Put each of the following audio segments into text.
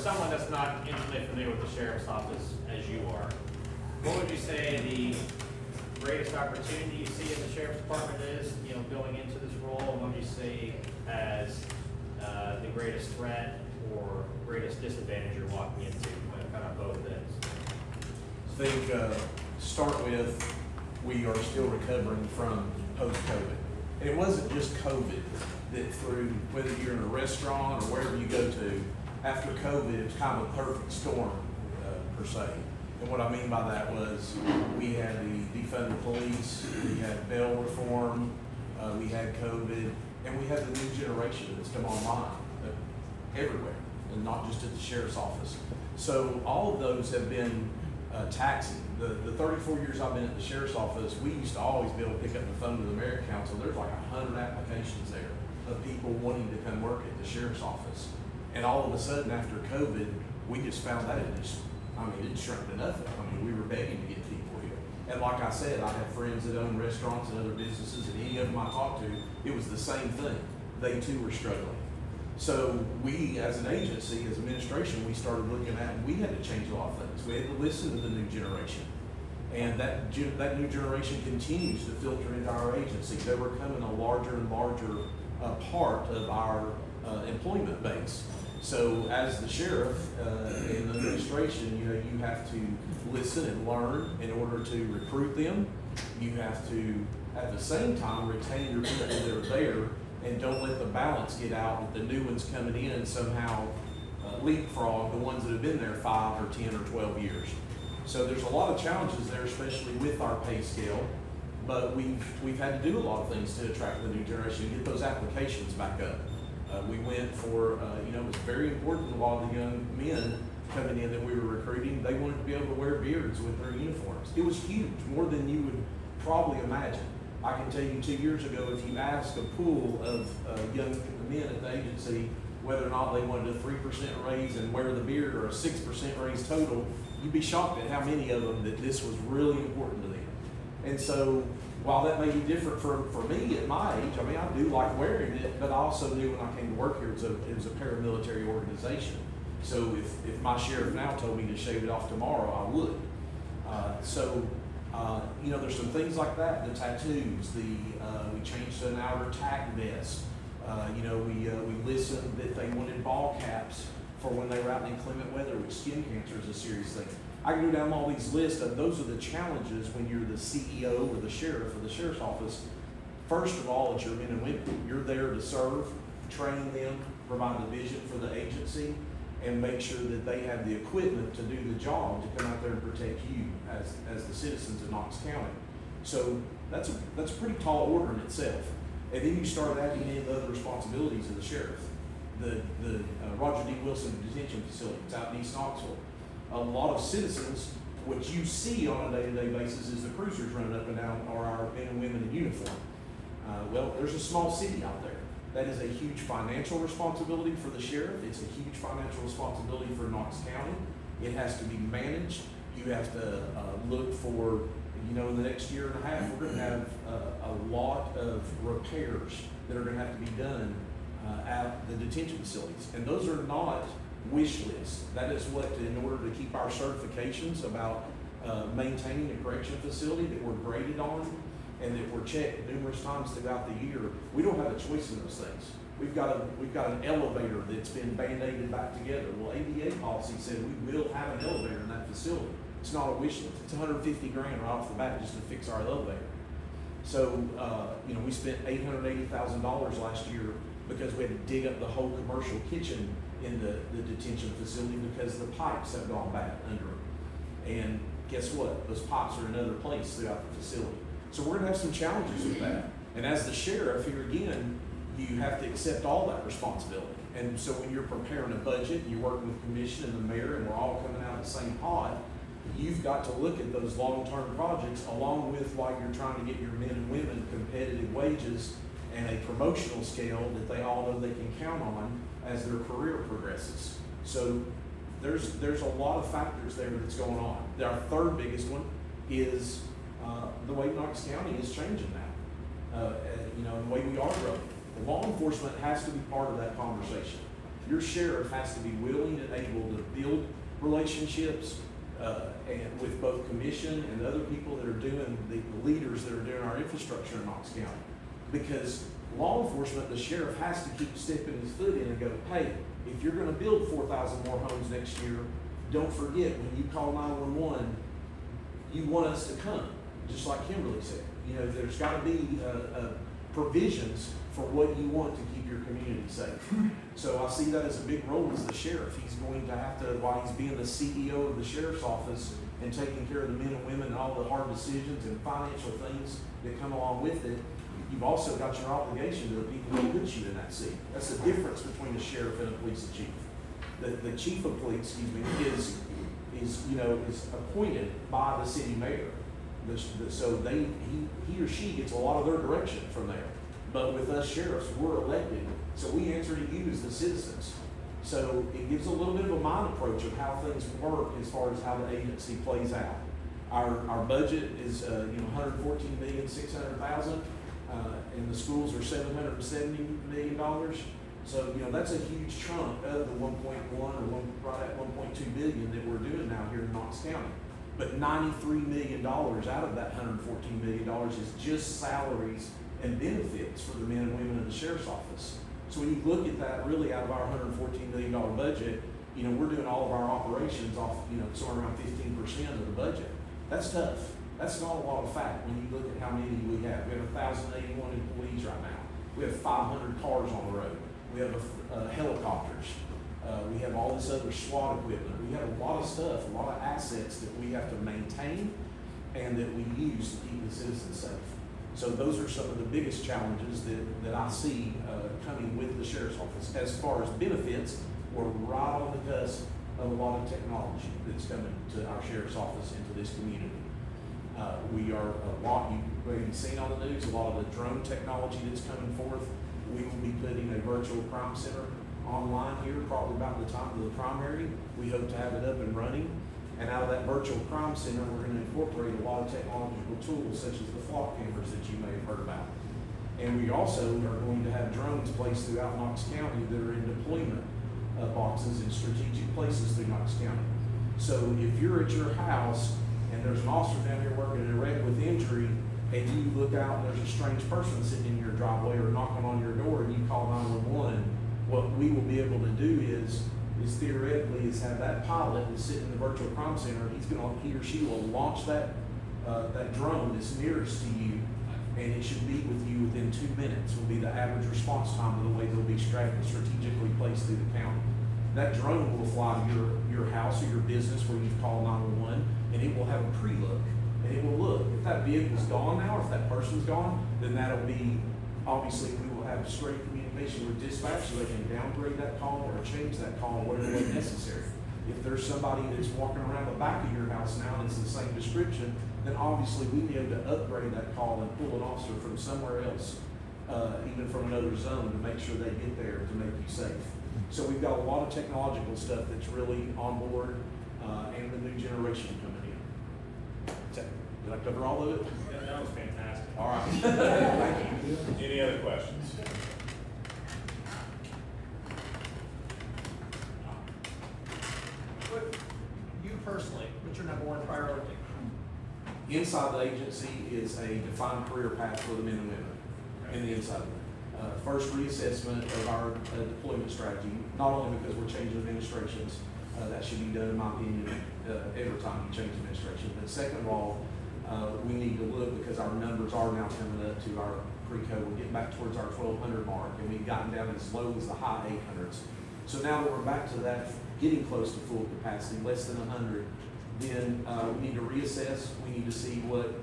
someone that's not intimately familiar with the sheriff's office as you are, what would you say the greatest opportunity you see in the sheriff's department is, going into this role? And what would you say as the greatest threat or greatest disadvantage you're walking into, kind of both ends? I think start with, we are still recovering from post-COVID. And it wasn't just COVID that threw, whether you're in a restaurant or wherever you go to, after COVID, it was kind of a perfect storm, per se. And what I mean by that was we had the defunded police, we had bail reform, we had COVID, and we had the new generation that's come online everywhere, and not just at the sheriff's office. So all of those have been taxing. The 34 years I've been at the sheriff's office, we used to always be able to pick up the phone to the mayor council. There's like 100 applications there of people wanting to come work at the sheriff's office. And all of a sudden after COVID, we just found that it shrunk to nothing. We were begging to get people here. And like I said, I have friends that own restaurants and other businesses, and any of them I talked to, it was the same thing. They too were struggling. So we, as an agency, as administration, we started looking at, and we had to change a lot of things. We had to listen to the new generation. And that new generation continues to filter into our agency. They're becoming a larger and larger part of our employment base. So as the sheriff and the administration, you have to listen and learn in order to recruit them. You have to, at the same time, retain your people that are there, and don't let the balance get out with the new ones coming in and somehow leapfrog the ones that have been there 5 or 10 or 12 years. So there's a lot of challenges there, especially with our pay scale, but we've had to do a lot of things to attract the new generation, get those applications back up. We went for, it was very important, a lot of the young men coming in that we were recruiting, they wanted to be able to wear beards with their uniforms. It was huge, more than you would probably imagine. I can tell you 2 years ago, if you asked a pool of young men at the agency whether or not they wanted a 3% raise and wear the beard or a 6% raise total, you'd be shocked at how many of them that this was really important to them. And so while that may be different for me at my age, I do like wearing it, but I also knew when I came to work here, it was a paramilitary organization. So if my sheriff now told me to shave it off tomorrow, I would. There's some things like that, the tattoos, we changed to an outer tack vest. We listened that they wanted ball caps for when they were out in inclement weather, which skin cancer is a serious thing. I can go down all these lists of those are the challenges when you're the CEO or the sheriff or the sheriff's office. First of all, it's your men and women. You're there to serve, train them, provide the vision for the agency, and make sure that they have the equipment to do the job to come out there and protect you as the citizens of Knox County. So that's a pretty tall order in itself. And then you start adding in the other responsibilities of the sheriff. The Roger D. Wilson Detention Facility, it's out in East Knoxville. A lot of citizens, what you see on a day-to-day basis is the cruisers running up and down are our men and women in uniform. There's a small city out there. That is a huge financial responsibility for the sheriff. It's a huge financial responsibility for Knox County. It has to be managed. You have to look for, in the next year and a half, we're going to have a lot of repairs that are going to have to be done at the detention facilities. And those are not wish lists. That is what, in order to keep our certifications about maintaining a correction facility that we're graded on and that we're checked numerous times throughout the year, we don't have a choice in those things. We've got an elevator that's been band-aided back together. Well, ADA policy said we will have an elevator in that facility. It's not a wish list. It's $150,000 right off the bat just to fix our elevator. So, we spent $880,000 last year because we had to dig up the whole commercial kitchen in the detention facility because the pipes have gone bad under them. And guess what? Those pipes are in another place throughout the facility. So we're gonna have some challenges with that. And as the sheriff, here again, you have to accept all that responsibility. And so when you're preparing a budget, you're working with commission and the mayor, and we're all coming out of the same pot, you've got to look at those long-term projects along with while you're trying to get your men and women competitive wages and a promotional scale that they all know they can count on as their career progresses. So there's a lot of factors there that's going on. Our third biggest one is the way Knox County is changing now. The way we are growing. The law enforcement has to be part of that conversation. Your sheriff has to be willing and able to build relationships and with both commission and other people that are doing, the leaders that are doing our infrastructure in Knox County. Because law enforcement, the sheriff has to keep stepping his foot in and go, hey, if you're gonna build 4,000 more homes next year, don't forget, when you call 911, you want us to come, just like Kimberly said. You know, there's gotta be provisions for what you want to keep your community safe. So I see that as a big role as the sheriff. He's going to have to, while he's being the CEO of the sheriff's office and taking care of the men and women and all the hard decisions and financial things that come along with it, you've also got your obligation to the people who put you in that seat. That's the difference between a sheriff and a police chief. The chief of police, is appointed by the city mayor. So he or she gets a lot of their direction from there. But with us sheriffs, we're elected, so we answer to you as the citizens. So it gives a little bit of a mind approach of how things work as far as how the agency plays out. Our budget is $114,600,000, and the schools are $770 million. So that's a huge chunk of the 1.1 or right at 1.2 billion that we're doing now here in Knox County. But $93 million out of that $114 million is just salaries and benefits for the men and women in the sheriff's office. So when you look at that, really out of our $114 million budget, we're doing all of our operations off, somewhere around 15% of the budget. That's tough. That's not a lot of fat when you look at how many we have. We have 1,081 employees right now. We have 500 cars on the road. We have helicopters. We have all this other SWAT equipment. We have a lot of stuff, a lot of assets that we have to maintain and that we use to keep the citizens safe. So those are some of the biggest challenges that I see coming with the sheriff's office. As far as benefits, we're right on the cusp of a lot of technology that's coming to our sheriff's office and to this community. We are a lot, you've maybe seen on the news, a lot of the drone technology that's coming forth. We will be putting a virtual crime center online here probably about the time of the primary. We hope to have it up and running. And out of that virtual crime center, we're going to incorporate a lot of technological tools such as the flock cameras that you may have heard about. And we also are going to have drones placed throughout Knox County that are in deployment boxes in strategic places through Knox County. So if you're at your house and there's an officer down here working a wreck with injury, and you look out and there's a strange person sitting in your driveway or knocking on your door and you call 911, what we will be able to do is theoretically have that pilot that's sitting in the virtual crime center, he or she will launch that drone that's nearest to you, and it should be with you within 2 minutes will be the average response time of the way they'll be strategically placed through the county. That drone will fly to your house or your business where you've called 911, and it will have a pre-look. And it will look, if that vehicle's gone now, or if that person's gone, then that'll be, obviously we will have straight communication with dispatch so they can downgrade that call or change that call whatever way necessary. If there's somebody that's walking around the back of your house now and it's the same description, then obviously we need to upgrade that call and pull an officer from somewhere else, even from another zone, to make sure they get there to make you safe. So we've got a lot of technological stuff that's really on board, and the new generation coming in. Did I cover all of it? Yeah, that was fantastic. All right. Thank you. Any other questions? You personally, what's your number one priority? Inside the agency is a defined career path for the men and women in the inside of it. First, reassessment of our deployment strategy, not only because we're changing administrations, that should be done, in my opinion, every time you change administration, but second of all, we need to look, because our numbers are now coming up to our pre-COVID. We're getting back towards our 1,200 mark, and we've gotten down as low as the high 800s. So now that we're back to that, getting close to full capacity, less than 100, then we need to reassess. We need to see what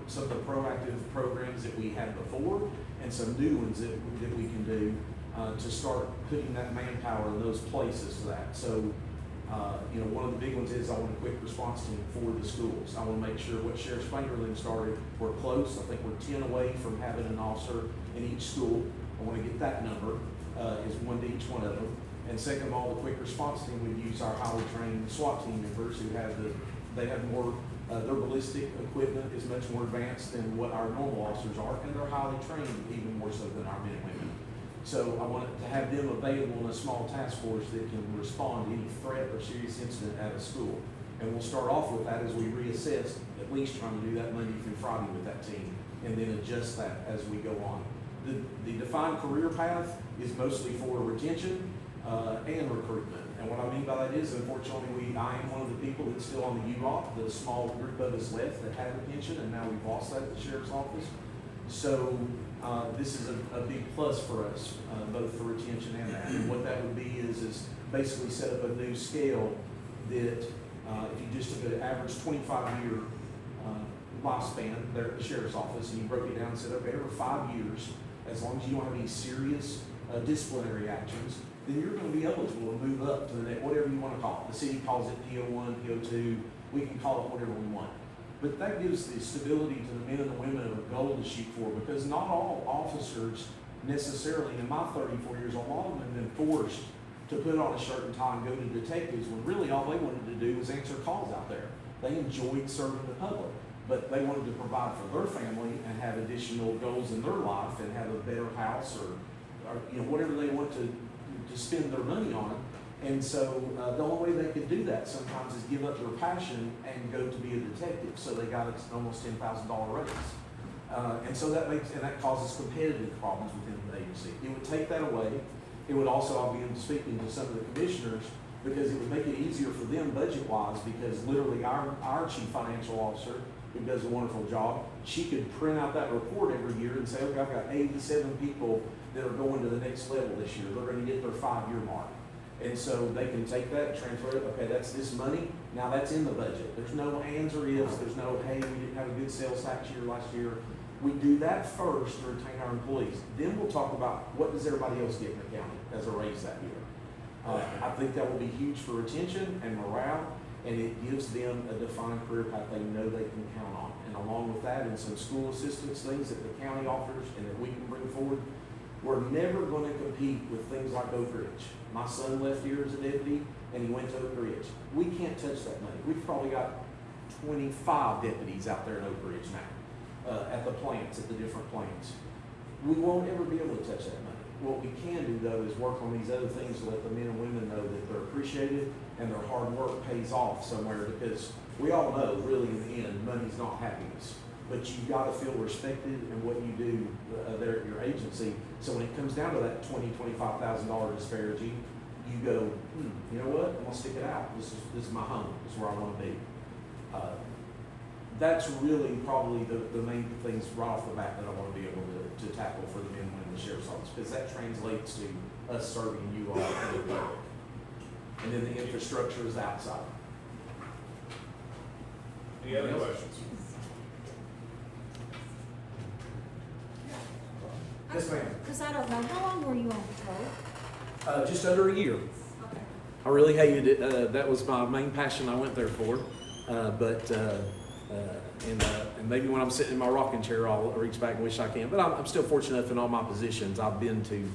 some of the proactive programs that we had before and some new ones that we can do to start putting that manpower in those places for that. So one of the big ones is I want a quick response team for the schools. I want to make sure what Sheriff Spangerling started, we're close. I think we're 10 away from having an officer in each school. I want to get that number, is one to each one of them. And second of all, the quick response team would use our highly trained SWAT team members who have more, their ballistic equipment is much more advanced than what our normal officers are, and they're highly trained even more so than our men and women. So I wanted to have them available in a small task force that can respond to any threat or serious incident at a school. And we'll start off with that as we reassess, at least trying to do that Monday through Friday with that team, and then adjust that as we go on. The defined career path is mostly for retention and recruitment. And what I mean by that is, unfortunately, I am one of the people that's still on the UOP, the small group of us left that had a pension, and now we've lost that at the sheriff's office. So this is a big plus for us, both for retention and that. And what that would be is basically set up a new scale that if you just took an average 25-year lifespan there at the sheriff's office and you broke it down and said, okay, over 5 years, as long as you don't have any serious disciplinary actions, then you're going to be eligible to move up to the next, whatever you want to call it. The city calls it PO1, PO2. We can call it whatever we want. But that gives the stability to the men and the women of a goal to shoot for, because not all officers necessarily, in my 34 years, a lot of them have been forced to put on a shirt and tie and go to detectives when really all they wanted to do was answer calls out there. They enjoyed serving the public, but they wanted to provide for their family and have additional goals in their life and have a better house or whatever they want to spend their money on. And so the only way they could do that sometimes is give up their passion and go to be a detective. So they got almost $10,000 raise. And so that causes competitive problems within the agency. It would take that away. It would also, I'll be speaking to some of the commissioners, because it would make it easier for them budget-wise, because literally our chief financial officer, who does a wonderful job, she could print out that report every year and say, okay, I've got 87 people that are going to the next level this year. They're going to get their 5-year mark. And so they can take that, transfer it, okay, that's this money, now that's in the budget. There's no ands or ifs, there's no, hey, we didn't have a good sales tax year last year. We do that first to retain our employees. Then we'll talk about what does everybody else get in the county as a raise that year. I think that will be huge for retention and morale, and it gives them a defined career path they know they can count on. And along with that, and some school assistance things that the county offers and that we can bring forward, we're never going to compete with things like Oak Ridge. My son left here as a deputy, and he went to Oak Ridge. We can't touch that money. We've probably got 25 deputies out there in Oak Ridge now, at the plants, at the different plants. We won't ever be able to touch that money. What we can do, though, is work on these other things to let the men and women know that they're appreciated and their hard work pays off somewhere, because we all know, really, in the end, money's not happiness. But you've got to feel respected in what you do there at your agency. So when it comes down to that $20,000, $25,000 disparity, you go, you know what? I'm gonna stick it out. This is my home. This is where I want to be. That's really probably the main things right off the bat that I want to be able to tackle for the men and women in the sheriff's office, because that translates to us serving you all in the public. And then the infrastructure is outside. Any other questions? Yes, ma'am. Because I don't know, how long were you on patrol? Just under a year. Okay. I really hated it. That was my main passion I went there for. And maybe when I'm sitting in my rocking chair, I'll reach back and wish I can. But I'm still fortunate enough in all my positions. I've been to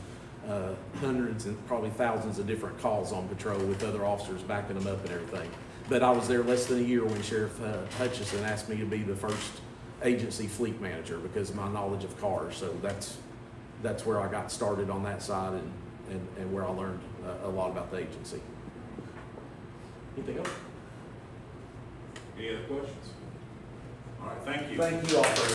hundreds and probably thousands of different calls on patrol with other officers backing them up and everything. But I was there less than a year when Sheriff Hutchison asked me to be the first agency fleet manager because of my knowledge of cars. So that's where I got started on that side and where I learned a lot about the agency. Anything else? Any other questions? All right, thank you. Thank you all for